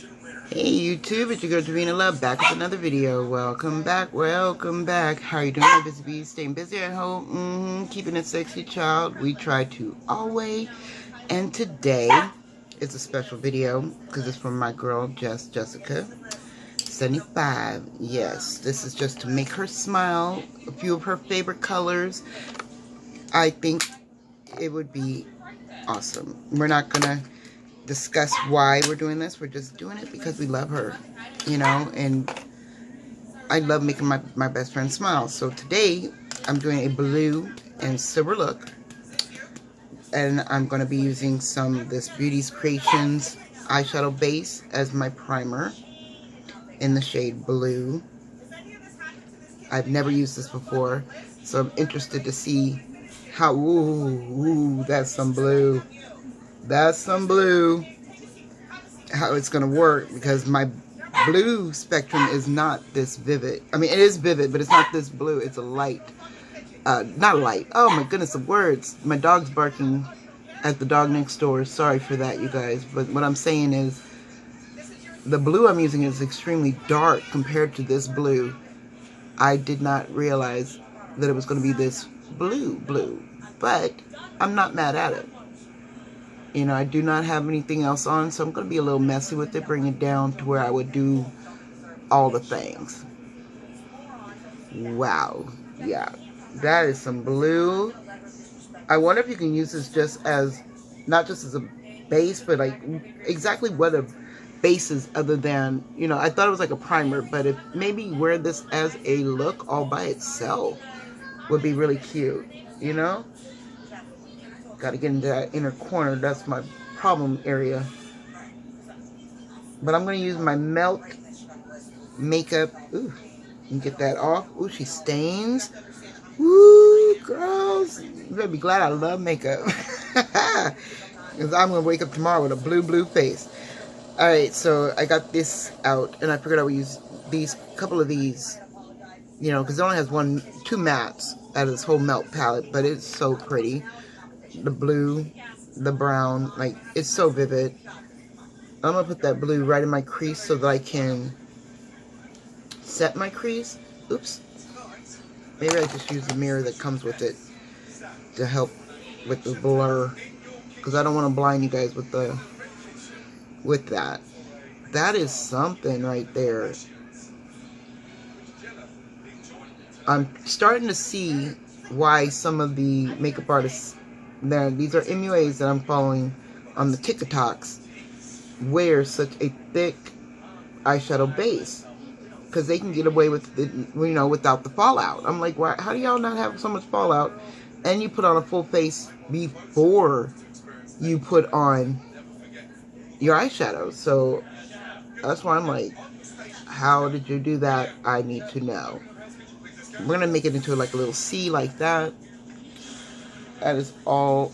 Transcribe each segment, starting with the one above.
Hey YouTube, it's your girl Davina Love, back with another video. Welcome back, welcome back. How are you doing, my busy bees? Staying busy at home, keeping it sexy, child. We try to always. And today is a special video because it's from my girl Jessica 75. Yes, this is just to make her smile. A few of her favorite colors. I think it would be awesome. We're not gonna discuss why we're doing this. We're just doing it because we love her, you know, and I love making my best friend smile. So today I'm doing a blue and silver look, and I'm going to be using some of this Beauty's Creations eyeshadow base as my primer in the shade blue. I've never used this before, so I'm interested to see how, ooh, that's some blue. That's some blue. How it's going to work, because my blue spectrum is not this vivid. I mean, it is vivid, but it's not this blue. It's a light. Not light. Oh my goodness, the words. My dog's barking at the dog next door. Sorry for that, you guys. But what I'm saying is, the blue I'm using is extremely dark compared to this blue. I did not realize that it was going to be this blue. But I'm not mad at it. You know, I do not have anything else on, so I'm going to be a little messy with it, bring it down to where I would do all the things. Wow. Yeah. That is some blue. I wonder if you can use this just as, not just as a base, but like exactly what a base is other than, you know, I thought it was like a primer, but if maybe wear this as a look all by itself would be really cute, you know? Got to get into that inner corner. That's my problem area. But I'm going to use my Melt makeup. Ooh, you can get that off. Ooh, she stains. Woo, girls. You better be glad I love makeup. Because I'm going to wake up tomorrow with a blue face. Alright, so I got this out. And I figured I would use these, couple of these. You know, because it only has two mattes out of this whole Melt palette. But it's so pretty. The blue, the brown, like, it's so vivid. I'm going to put that blue right in my crease so that I can set my crease. Oops. Maybe I just use the mirror that comes with it to help with the blur. Because I don't want to blind you guys with that. That is something right there. I'm starting to see why some of the makeup artists, these are MUAs that I'm following on the TikToks, wear such a thick eyeshadow base, because they can get away with it, you know, without the fallout. I'm like, why? How do y'all not have so much fallout? And you put on a full face before you put on your eyeshadow. So that's why I'm like, how did you do that? I need to know. We're gonna make it into like a little C like that. That is all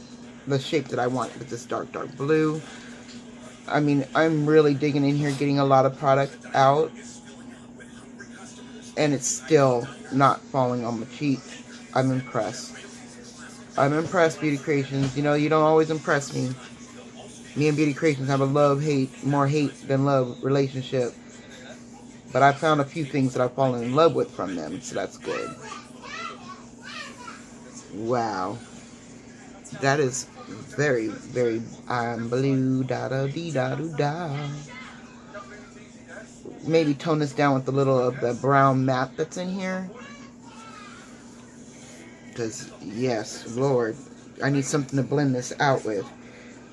the shape that I want with this dark blue. I mean, I'm really digging in here, getting a lot of product out. And it's still not falling on my cheek. I'm impressed. I'm impressed, Beauty Creations. You know, you don't always impress me. Me and Beauty Creations have a love-hate, more hate than love relationship. But I found a few things that I've fallen in love with from them, so that's good. Wow. That is very, very, I'm blue, da-da-dee-da-doo-da. Maybe tone this down with a little of the brown matte that's in here. Because, yes, Lord, I need something to blend this out with.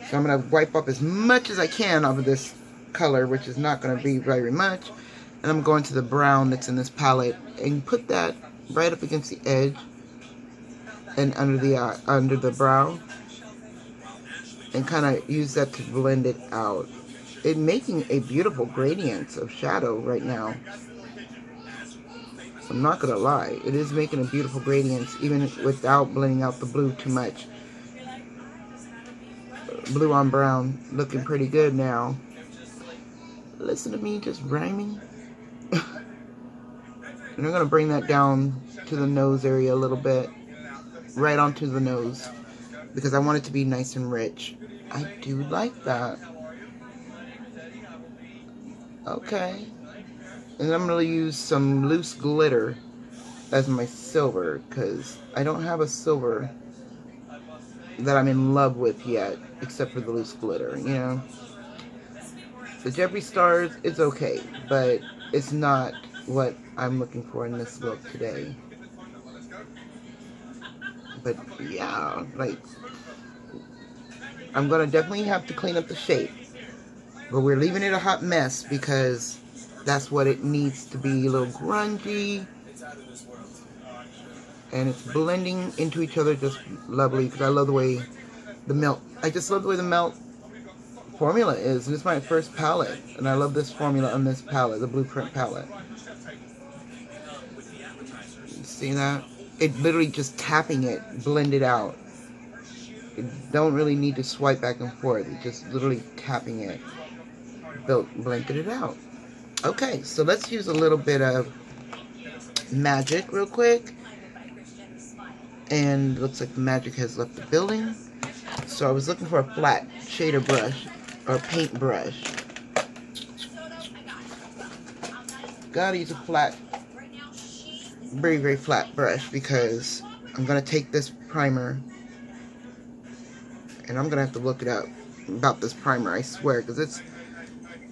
So I'm going to wipe up as much as I can of this color, which is not going to be very much. And I'm going to the brown that's in this palette and put that right up against the edge and under the brow, and kind of use that to blend it out. It's making a beautiful gradient of shadow right now. I'm not going to lie. It is making a beautiful gradient even without blending out the blue too much. Blue on brown. Looking pretty good now. Listen to me just rhyming. And I'm going to bring that down to the nose area a little bit. Right onto the nose. Because I want it to be nice and rich. I do like that. Okay. And I'm going to use some loose glitter as my silver, because I don't have a silver that I'm in love with yet, except for the loose glitter, you know. The Jeffree Stars is okay, but it's not what I'm looking for in this look today. But yeah, like, I'm going to definitely have to clean up the shape. But we're leaving it a hot mess because that's what it needs to be, a little grungy. And it's blending into each other just lovely, because I love the way the melt, I just love the way the melt formula is. And it's my first palette, and I love this formula on this palette, the Blueprint palette. See that? It literally just tapping it, blend it out. You don't really need to swipe back and forth. It's just literally tapping it, blended it out. Okay, so let's use a little bit of magic real quick. And looks like the magic has left the building. So I was looking for a flat shader brush or paint brush. Gotta use a flat, very, very flat brush, because I'm gonna take this primer and I'm gonna have to look it up about this primer, I swear, because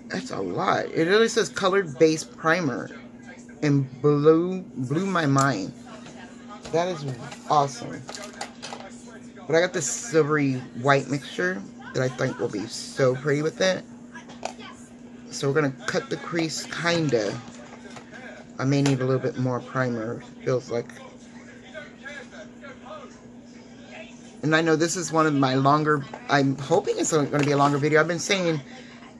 that's a lot. It really says colored base primer, and blew my mind. That is awesome. But I got this silvery white mixture that I think will be so pretty with it. So we're going to cut the crease, kinda. I may need a little bit more primer, feels like. And I know this is one of my longer, I'm hoping it's going to be a longer video. I've been saying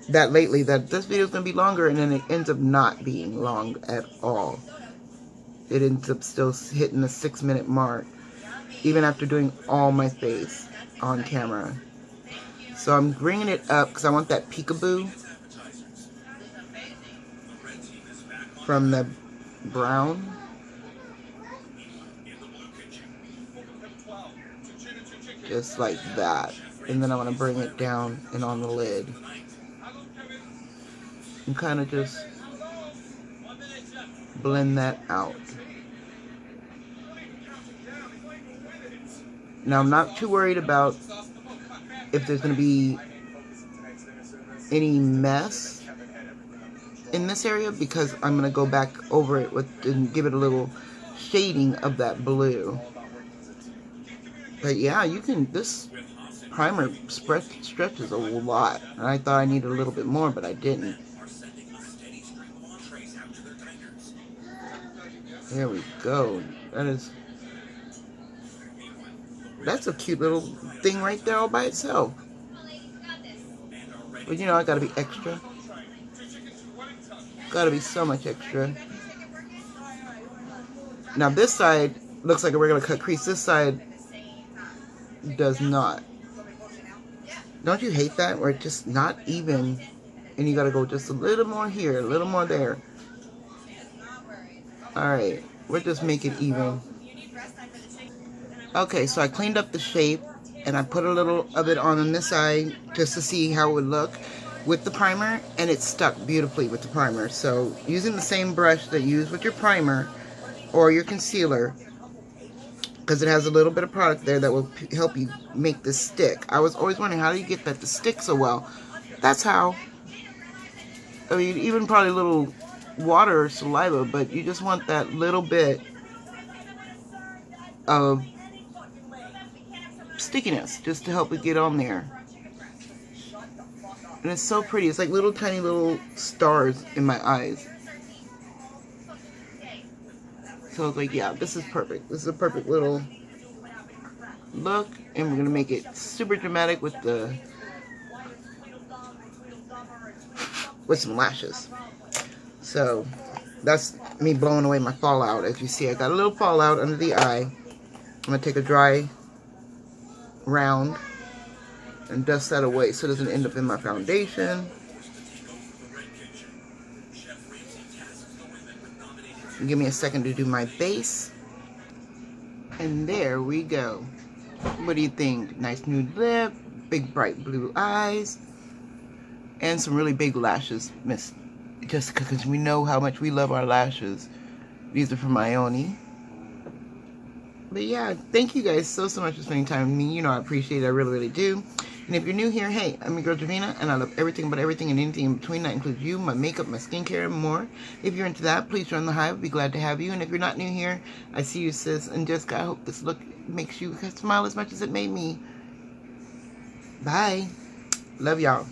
that lately, that this video is going to be longer, and then it ends up not being long at all. It ends up still hitting the 6-minute mark, even after doing all my face on camera. So I'm bringing it up because I want that peekaboo from the brown. Just like that. And then I want to bring it down and on the lid. And kind of just blend that out. Now, I'm not too worried about if there's going to be any mess in this area, because I'm going to go back over it with and give it a little shading of that blue. But yeah, you can, this primer stretches a lot. And I thought I needed a little bit more, but I didn't. There we go. That's a cute little thing right there all by itself. But you know, I gotta be extra. Gotta be so much extra. Now this side looks like a regular cut crease. This side does not. Don't you hate that? Where it's just not even, and you gotta go just a little more here, a little more there. Alright, we'll just make it even. Okay, so I cleaned up the shape, and I put a little of it on this side just to see how it would look with the primer, and it stuck beautifully with the primer. So using the same brush that you use with your primer or your concealer, because it has a little bit of product there that will help you make this stick. I was always wondering, how do you get that to stick so well? That's how. I mean, even probably a little water or saliva, but you just want that little bit of stickiness just to help it get on there. And it's so pretty. It's like little tiny little stars in my eyes. So I was like, yeah, this is perfect. This is a perfect little look, and we're gonna make it super dramatic with some lashes. So that's me blowing away my fallout. As you see, I got a little fallout under the eye. I'm gonna take a dry round and dust that away so it doesn't end up in my foundation. Give me a second to do my base. And there we go. What do you think? Nice nude lip, big bright blue eyes, and some really big lashes just because we know how much we love our lashes. These are from Ione. But yeah, thank you guys so much for spending time with me. You know I appreciate it. I really, really do. And if you're new here, hey, I'm your girl Davina, and I love everything but everything and anything in between. That includes you, my makeup, my skincare, and more. If you're into that, please join the hive. I'd be glad to have you. And if you're not new here, I see you, sis. And Jessica, I hope this look makes you smile as much as it made me. Bye. Love y'all.